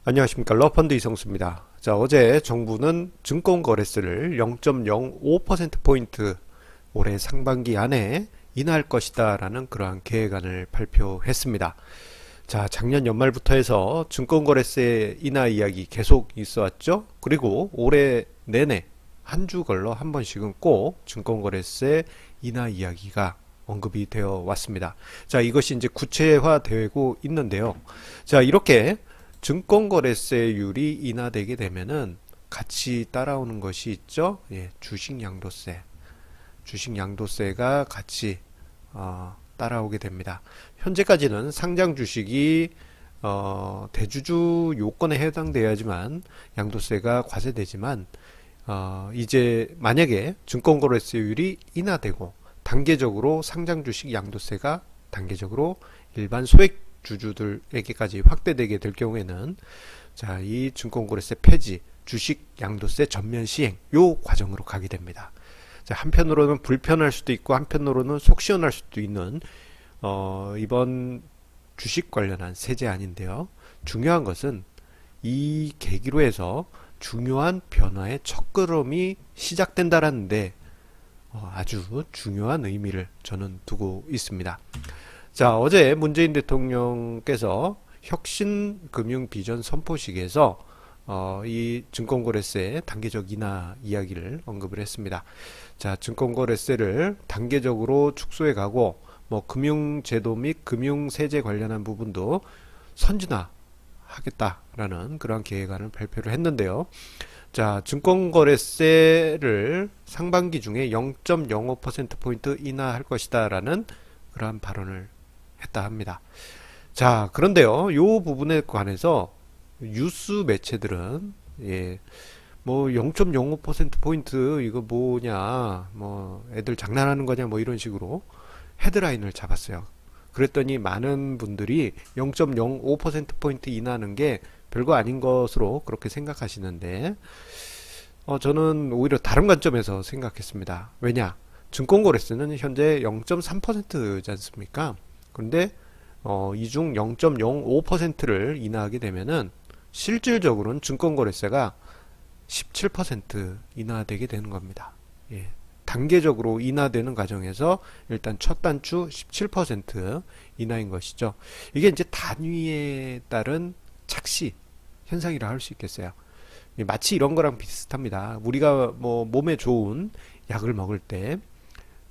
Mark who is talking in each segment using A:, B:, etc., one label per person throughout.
A: 안녕하십니까. 러펀드 이성수입니다. 자, 어제 정부는 증권거래세를 0.05%포인트 올해 상반기 안에 인하할 것이다 라는 그러한 계획안을 발표했습니다. 자, 작년 연말부터 해서 증권거래세 인하 이야기 계속 있어 왔죠. 그리고 올해 내내 한 주 걸러 한 번씩은 꼭 증권거래세 인하 이야기가 언급이 되어 왔습니다. 자, 이것이 이제 구체화되고 있는데요. 자, 이렇게 증권거래세율이 인하되게 되면은 같이 따라오는 것이 있죠. 예, 주식양도세. 주식양도세가 같이 따라오게 됩니다. 현재까지는 상장 주식이 대주주 요건에 해당돼야지만 양도세가 과세되지만 이제 만약에 증권거래세율이 인하되고 단계적으로 상장 주식 양도세가 단계적으로 일반 소액 주주들에게까지 확대되게 될 경우에는 자, 이 증권거래세 폐지, 주식 양도세 전면 시행 요 과정으로 가게 됩니다. 자, 한편으로는 불편할 수도 있고 한편으로는 속 시원할 수도 있는 이번 주식 관련한 세제안인데요. 중요한 것은 이 계기로 해서 중요한 변화의 첫걸음이 시작된다라는데 아주 중요한 의미를 저는 두고 있습니다. 자, 어제 문재인 대통령께서 혁신금융비전 선포식에서 이 증권거래세 단계적 인하 이야기를 언급을 했습니다. 자, 증권거래세를 단계적으로 축소해 가고 뭐 금융제도 및 금융세제 관련한 부분도 선진화하겠다라는 그런 계획안을 발표를 했는데요. 자, 증권거래세를 상반기 중에 0.05%포인트 인하할 것이다 라는 그러한 발언을 했다 합니다. 자, 그런데요, 요 부분에 관해서 뉴스 매체들은 뭐 0.05%포인트 이거 뭐냐, 뭐 애들 장난하는 거냐, 뭐 이런 식으로 헤드라인을 잡았어요. 그랬더니 많은 분들이 0.05%포인트 인하하는 게 별거 아닌 것으로 그렇게 생각하시는데 저는 오히려 다른 관점에서 생각했습니다. 왜냐? 증권거래세는 현재 0.3%지 않습니까? 그런데 이 중 0.05%를 인하하게 되면은 실질적으로는 증권거래세가 17% 인하되게 되는 겁니다. 예. 단계적으로 인하되는 과정에서 일단 첫 단추 17% 인하인 것이죠. 이게 이제 단위에 따른 착시 현상이라 할 수 있겠어요. 마치 이런 거랑 비슷합니다. 우리가 뭐 몸에 좋은 약을 먹을 때,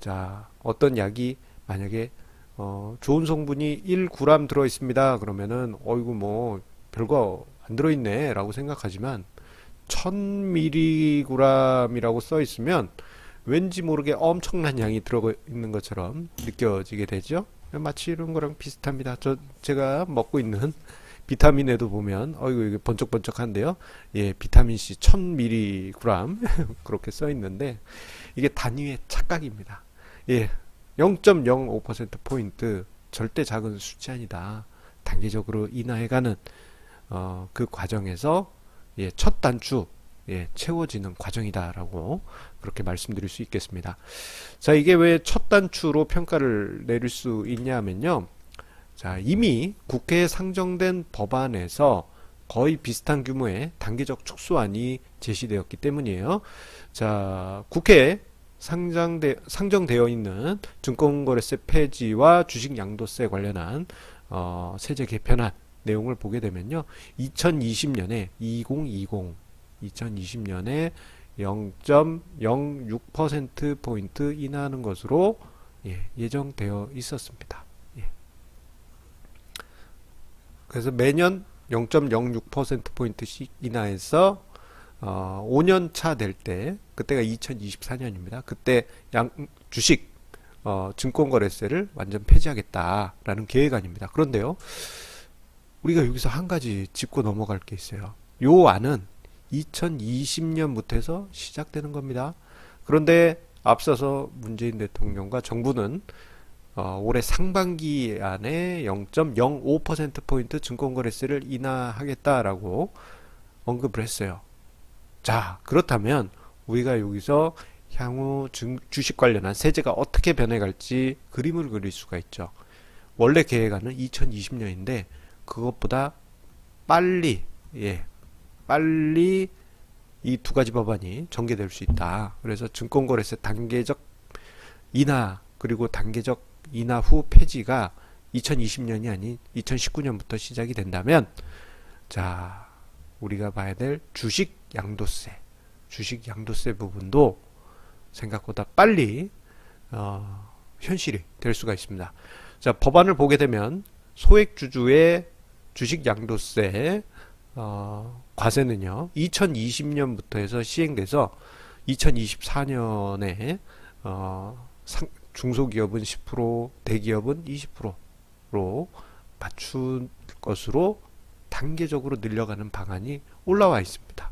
A: 자, 어떤 약이 만약에 좋은 성분이 1g 들어 있습니다. 그러면은 어이구 뭐 별거 안 들어 있네 라고 생각하지만 1000mg이라고 써 있으면 왠지 모르게 엄청난 양이 들어있는 것처럼 느껴지게 되죠. 마치 이런 거랑 비슷합니다. 제가 먹고 있는 비타민에도 보면 이거 번쩍번쩍한데요. 예, 비타민C 1000mg 그렇게 써 있는데 이게 단위의 착각입니다. 예, 0.05%포인트 절대 작은 수치 아니다. 단계적으로 인하해가는 그 과정에서 첫 단추 채워지는 과정이다라고 그렇게 말씀드릴 수 있겠습니다. 자, 이게 왜 첫 단추로 평가를 내릴 수 있냐면요. 자, 이미 국회에 상정된 법안에서 거의 비슷한 규모의 단계적 축소안이 제시되었기 때문이에요. 자, 국회에 상정되어 있는 증권거래세 폐지와 주식 양도세 관련한 세제 개편안 내용을 보게 되면요. 2020년에 2020년에 0.06%포인트 인하하는 것으로 예정되어 있었습니다. 그래서 매년 0.06%포인트씩 인하해서 5년 차 될 때, 그때가 2024년입니다. 그때 주식 증권거래세를 완전 폐지하겠다라는 계획안입니다. 그런데요, 우리가 여기서 한 가지 짚고 넘어갈 게 있어요. 요 안은 2020년부터 해서 시작되는 겁니다. 그런데 앞서서 문재인 대통령과 정부는 올해 상반기 안에 0.05%포인트 증권거래세를 인하하겠다라고 언급을 했어요. 자, 그렇다면 우리가 여기서 향후 주식 관련한 세제가 어떻게 변해갈지 그림을 그릴 수가 있죠. 원래 계획안은 2020년인데 그것보다 빨리 예, 빨리 이 두 가지 법안이 전개될 수 있다. 그래서 증권거래세 단계적 인하 그리고 단계적 인하 후 폐지가 2020년이 아닌 2019년부터 시작이 된다면, 자, 우리가 봐야 될 주식 양도세 부분도 생각보다 빨리 현실이 될 수가 있습니다. 자, 법안을 보게 되면 소액주주의 주식 양도세 과세는요 2020년부터 해서 시행돼서 2024년에 중소기업은 10%, 대기업은 20%로 맞출 것으로 단계적으로 늘려가는 방안이 올라와 있습니다.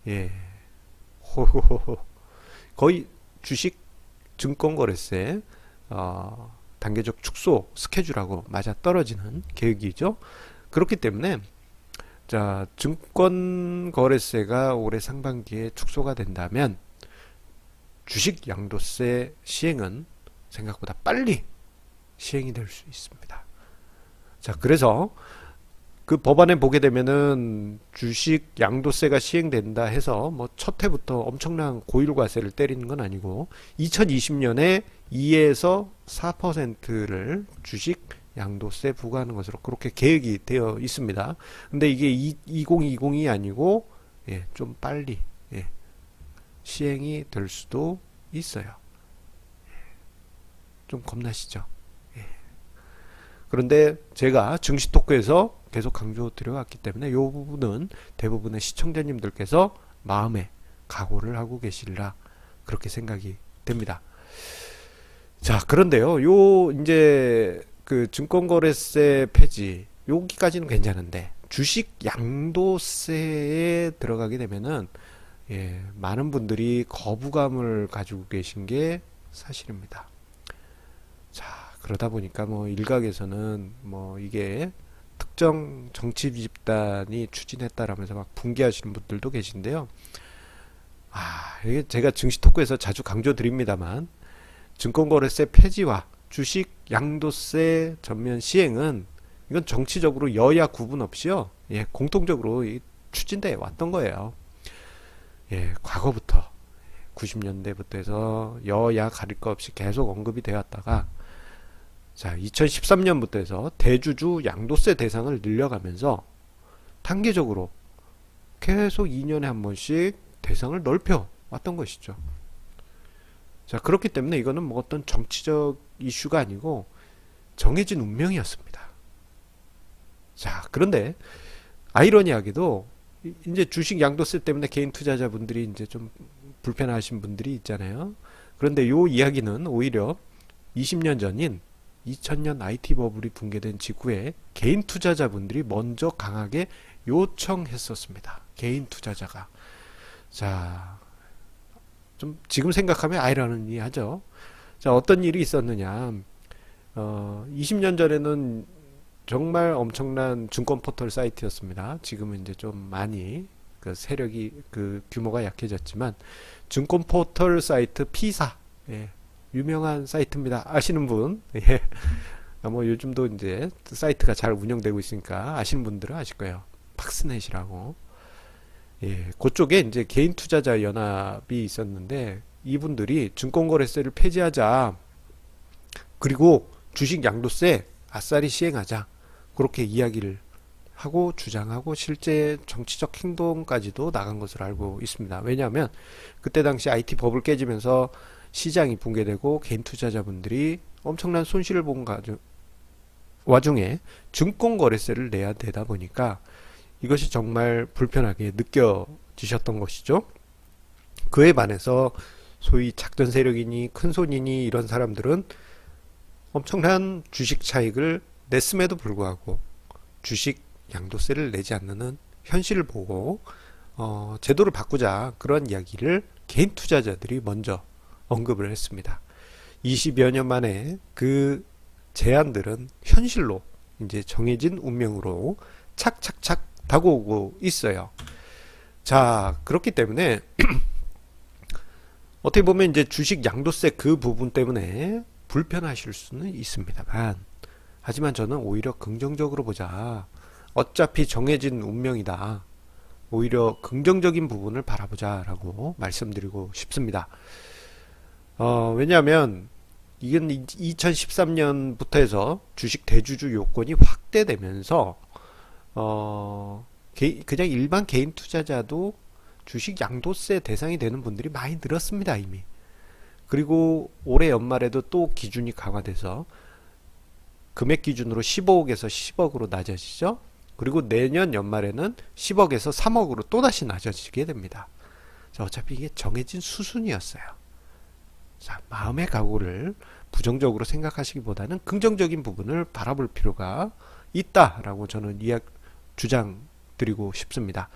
A: 예, 호호호. 거의 주식 증권거래세 단계적 축소 스케줄하고 맞아 떨어지는 계획이죠. 그렇기 때문에 자, 증권거래세가 올해 상반기에 축소가 된다면 주식 양도세 시행은 생각보다 빨리 시행이 될 수 있습니다. 자, 그래서 그 법안에 보게 되면은 주식 양도세가 시행된다 해서 뭐 첫 해부터 엄청난 고율과세를 때리는 건 아니고 2020년에 2에서 4%를 주식 양도세 부과하는 것으로 그렇게 계획이 되어 있습니다. 근데 이게 2020이 아니고 예, 좀 빨리 예, 시행이 될 수도 있어요. 좀 겁나시죠? 예. 그런데 제가 증시 토크에서 계속 강조 드려왔기 때문에 이 부분은 대부분의 시청자님들께서 마음에 각오를 하고 계시리라 그렇게 생각이 됩니다. 자, 그런데요, 요 이제 그 증권거래세 폐지 여기까지는 괜찮은데 주식 양도세에 들어가게 되면은 예, 많은 분들이 거부감을 가지고 계신 게 사실입니다. 자, 그러다 보니까 뭐 일각에서는 뭐 이게 특정 정치 집단이 추진했다라면서 막 붕괴하시는 분들도 계신데요. 이게 제가 증시 토크에서 자주 강조드립니다만 증권거래세 폐지와 주식 양도세 전면 시행은 이건 정치적으로 여야 구분 없이요, 예, 공통적으로 추진돼 왔던 거예요. 예, 과거부터 90년대부터 해서 여야 가릴 것 없이 계속 언급이 되었다가 자, 2013년부터 해서 대주주 양도세 대상을 늘려가면서 단계적으로 계속 2년에 한 번씩 대상을 넓혀 왔던 것이죠. 자, 그렇기 때문에 이거는 뭐 어떤 정치적 이슈가 아니고 정해진 운명이었습니다. 자, 그런데 아이러니하게도 이제 주식 양도세 때문에 개인 투자자분들이 이제 좀 불편하신 분들이 있잖아요. 그런데 요 이야기는 오히려 20년 전인 2000년 IT 버블이 붕괴된 직후에 개인 투자자분들이 먼저 강하게 요청했었습니다. 개인 투자자가. 자, 좀 지금 생각하면 아이러니하죠. 자, 어떤 일이 있었느냐. 20년 전에는 정말 엄청난 증권 포털 사이트였습니다. 지금은 이제 좀 많이 그 세력이 그 규모가 약해졌지만 증권 포털 사이트 P사, 예, 유명한 사이트입니다. 아시는 분, 예, 뭐 요즘도 이제 사이트가 잘 운영되고 있으니까 아시는 분들은 아실 거예요. 팍스넷이라고. 예, 그쪽에 이제 개인 투자자 연합이 있었는데 이분들이 증권거래세를 폐지하자, 그리고 주식 양도세 아싸리 시행하자, 그렇게 이야기를 하고 주장하고 실제 정치적 행동까지도 나간 것으로 알고 있습니다. 왜냐하면 그때 당시 IT 버블 깨지면서 시장이 붕괴되고 개인 투자자분들이 엄청난 손실을 본 와중에 증권거래세를 내야 되다 보니까 이것이 정말 불편하게 느껴지셨던 것이죠. 그에 반해서 소위 작전 세력이니 큰손이니 이런 사람들은 엄청난 주식 차익을 냈음에도 불구하고 주식 양도세를 내지 않는 현실을 보고 제도를 바꾸자, 그런 이야기를 개인 투자자들이 먼저 언급을 했습니다. 20여 년 만에 그 제안들은 현실로 이제 정해진 운명으로 착착착 다가오고 있어요. 자, 그렇기 때문에 어떻게 보면 이제 주식 양도세 그 부분 때문에 불편하실 수는 있습니다만, 하지만 저는 오히려 긍정적으로 보자. 어차피 정해진 운명이다. 오히려 긍정적인 부분을 바라보자라고 말씀드리고 싶습니다. 왜냐하면 이건 2013년부터 해서 주식 대주주 요건이 확대되면서 그냥 일반 개인 투자자도 주식 양도세 대상이 되는 분들이 많이 늘었습니다, 이미. 그리고 올해 연말에도 또 기준이 강화돼서 금액 기준으로 15억에서 10억으로 낮아지죠. 그리고 내년 연말에는 10억에서 3억으로 또다시 낮아지게 됩니다. 자, 어차피 이게 정해진 수순이었어요. 자, 마음의 각오를 부정적으로 생각하시기보다는 긍정적인 부분을 바라볼 필요가 있다라고 저는 주장드리고 싶습니다.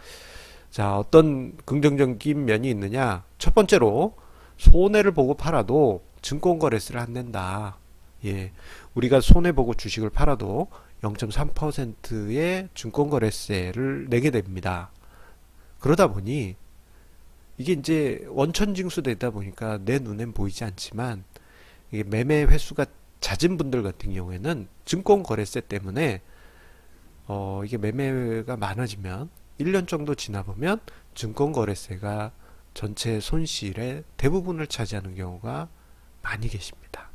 A: 자, 어떤 긍정적인 면이 있느냐? 첫 번째로 손해를 보고 팔아도 증권거래세를 안 낸다. 예, 우리가 손해보고 주식을 팔아도 0.3%의 증권거래세를 내게 됩니다. 그러다 보니 이게 이제 원천징수 되다 보니까 내 눈엔 보이지 않지만 이게 매매 횟수가 잦은 분들 같은 경우에는 증권거래세 때문에 이게 매매가 많아지면 1년 정도 지나보면 증권거래세가 전체 손실의 대부분을 차지하는 경우가 많이 계십니다.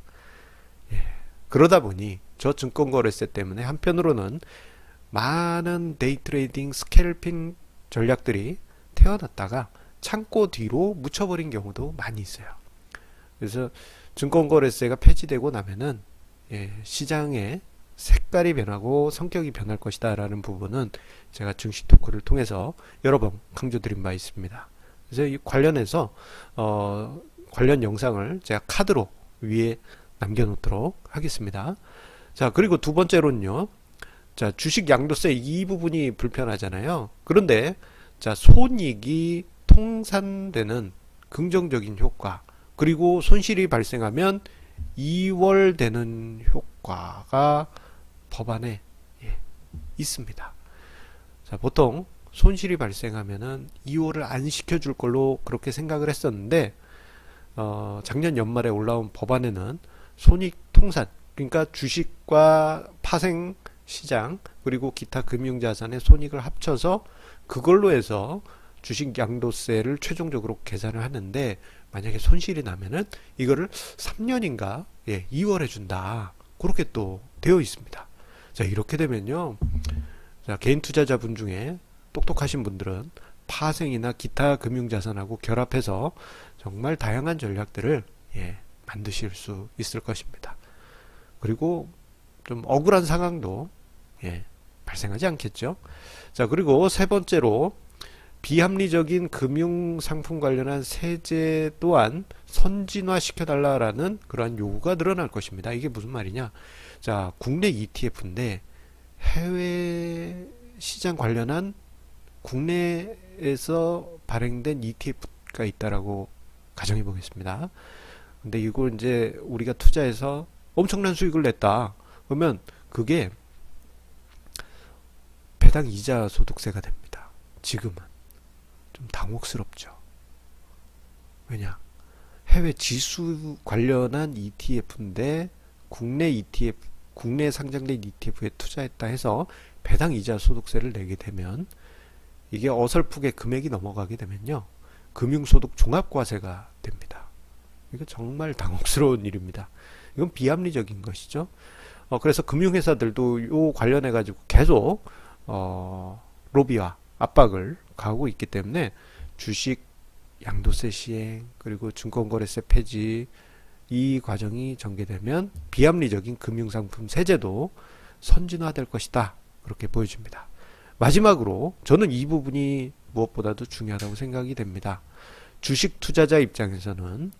A: 예. 그러다 보니 저 증권거래세 때문에 한편으로는 많은 데이트레이딩 스캘핑 전략들이 태어났다가 창고 뒤로 묻혀버린 경우도 많이 있어요. 그래서 증권거래세가 폐지되고 나면은 시장의 색깔이 변하고 성격이 변할 것이다 라는 부분은 제가 증시 토크를 통해서 여러 번 강조드린 바 있습니다. 그래서 이 관련해서 관련 영상을 제가 카드로 위에 남겨놓도록 하겠습니다. 자, 그리고 두 번째로는요. 자, 주식 양도세 이 부분이 불편하잖아요. 그런데 자, 손익이 통산되는 긍정적인 효과, 그리고 손실이 발생하면 이월되는 효과가 법안에 있습니다. 자, 보통 손실이 발생하면은 2월을 안 시켜줄 걸로 그렇게 생각을 했었는데 작년 연말에 올라온 법안에는 손익 통산, 그러니까 주식과 파생 시장 그리고 기타 금융자산의 손익을 합쳐서 그걸로 해서 주식 양도세를 최종적으로 계산을 하는데, 만약에 손실이 나면은 이거를 3년인가 2월에 준다, 그렇게 또 되어 있습니다. 자, 이렇게 되면요, 자, 개인 투자자분 중에 똑똑하신 분들은 파생이나 기타 금융자산하고 결합해서 정말 다양한 전략들을 만드실 수 있을 것입니다. 그리고 좀 억울한 상황도 발생하지 않겠죠. 자, 그리고 세 번째로 비합리적인 금융상품 관련한 세제 또한 선진화 시켜달라라는 그러한 요구가 늘어날 것입니다. 이게 무슨 말이냐? 자, 국내 ETF인데 해외 시장 관련한 국내에서 발행된 ETF가 있다라고 가정해 보겠습니다. 근데 이걸 이제 우리가 투자해서 엄청난 수익을 냈다. 그러면 그게 배당 이자 소득세가 됩니다. 지금은 좀 당혹스럽죠. 왜냐? 해외 지수 관련한 ETF인데 국내 ETF, 국내에 상장된 ETF에 투자했다 해서 배당 이자 소득세를 내게 되면, 이게 어설프게 금액이 넘어가게 되면요, 금융소득 종합과세가 됩니다. 이거 정말 당혹스러운 일입니다. 이건 비합리적인 것이죠. 그래서 금융회사들도 요 관련해 가지고 계속 로비와 압박을 가하고 있기 때문에 주식 양도세 시행 그리고 증권거래세 폐지, 이 과정이 전개되면 비합리적인 금융상품 세제도 선진화될 것이다, 그렇게 보여집니다. 마지막으로 저는 이 부분이 무엇보다도 중요하다고 생각이 됩니다. 주식 투자자 입장에서는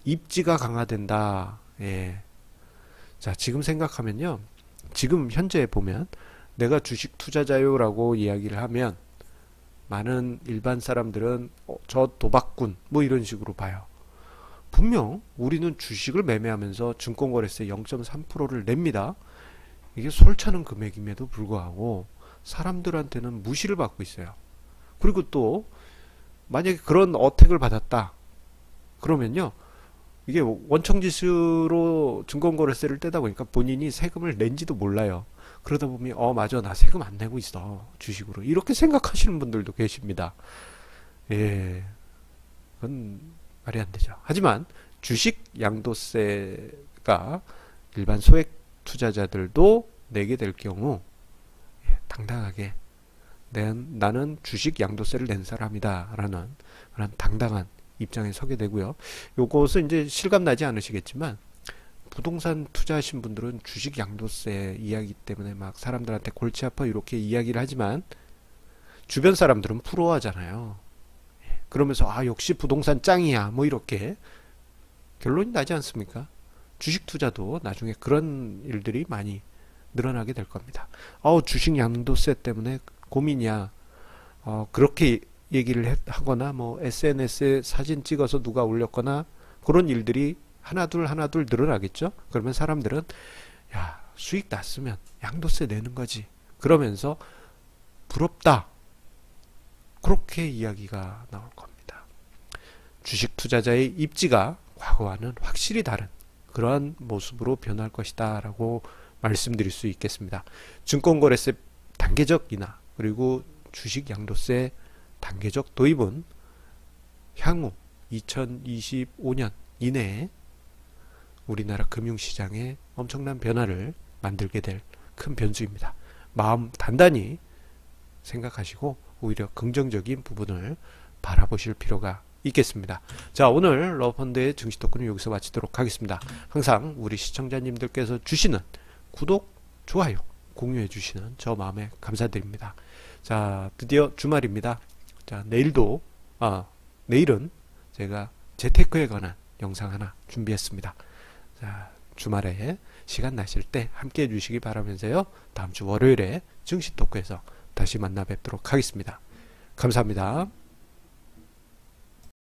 A: 입지가 강화된다. 자, 지금 생각하면요, 지금 현재 보면 내가 주식 투자자요 라고 이야기를 하면 많은 일반 사람들은 저 도박꾼 뭐 이런 식으로 봐요. 분명 우리는 주식을 매매하면서 증권거래세 0.3%를 냅니다. 이게 솔찬한 금액임에도 불구하고 사람들한테는 무시를 받고 있어요. 그리고 또 만약에 그런 어택을 받았다 그러면요, 이게 원청지수로 증권거래세를 떼다 보니까 본인이 세금을 낸지도 몰라요. 그러다 보면 맞아, 나 세금 안 내고 있어, 주식으로, 이렇게 생각하시는 분들도 계십니다. 예, 그건 말이 안 되죠. 하지만 주식 양도세가 일반 소액 투자자들도 내게 될 경우, 당당하게 나는 주식 양도세를 낸 사람이다 라는 그런 당당한 입장에 서게 되고요. 요것은 이제 실감나지 않으시겠지만, 부동산 투자하신 분들은 주식 양도세 이야기 때문에 막 사람들한테 골치 아파 이렇게 이야기를 하지만, 주변 사람들은 부러워하잖아요. 그러면서 역시 부동산 짱이야 뭐 이렇게 결론이 나지 않습니까? 주식 투자도 나중에 그런 일들이 많이 늘어나게 될 겁니다. 주식 양도세 때문에 고민이야. 그렇게 얘기를 하거나 뭐 SNS에 사진 찍어서 누가 올렸거나 그런 일들이 하나둘 늘어나겠죠. 그러면 사람들은 야, 수익 났으면 양도세 내는 거지, 그러면서 부럽다, 그렇게 이야기가 나올 겁니다. 주식 투자자의 입지가 과거와는 확실히 다른 그러한 모습으로 변할 것이다 라고 말씀드릴 수 있겠습니다. 증권거래세 단계적 인하 그리고 주식 양도세 단계적 도입은 향후 2025년 이내에 우리나라 금융시장에 엄청난 변화를 만들게 될 큰 변수입니다. 마음 단단히 생각하시고 오히려 긍정적인 부분을 바라보실 필요가 있겠습니다. 자, 오늘 러펀드의 증시 토크는 여기서 마치도록 하겠습니다. 항상 우리 시청자님들께서 주시는 구독, 좋아요, 공유해 주시는 저 마음에 감사드립니다. 자, 드디어 주말입니다. 자, 내일은 제가 재테크에 관한 영상 하나 준비했습니다. 자, 주말에 시간 나실 때 함께 해주시기 바라면서요. 다음 주 월요일에 증시 토크에서 다시 만나 뵙도록 하겠습니다. 감사합니다.